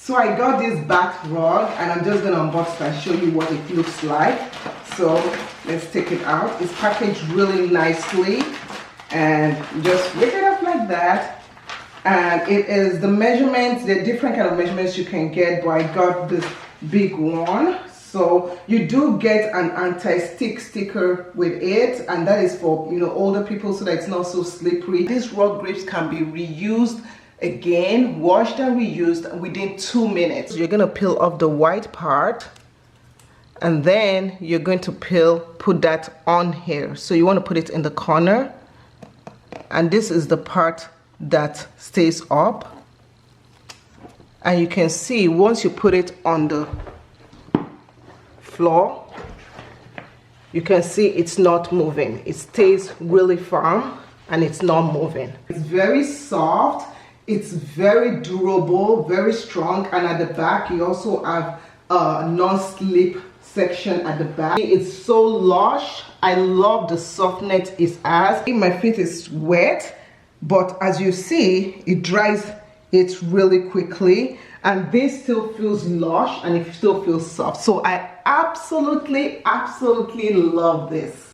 So I got this bath rug and I'm just going to unbox it and show you what it looks like. So let's take it out. It's packaged really nicely and just rip it up like that. And it is the measurements, there are different kind of measurements you can get, but I got this big one. So you do get an anti-stick sticker with it, and that is for, you know, older people so that it's not so slippery. These rug grips can be reused again, washed and reused within 2 minutes. You're going to peel off the white part, and then you're going to put that on here. So you want to put it in the corner, and this is the part that stays up. And you can see once you put it on the floor, you can see it's not moving. It stays really firm and it's not moving. It's very soft. It's very durable, very strong, and at the back you also have a non-slip section at the back. It's so lush. I love the softness it has. My feet is wet, but as you see, it dries it really quickly, and this still feels lush and it still feels soft. So I absolutely love this.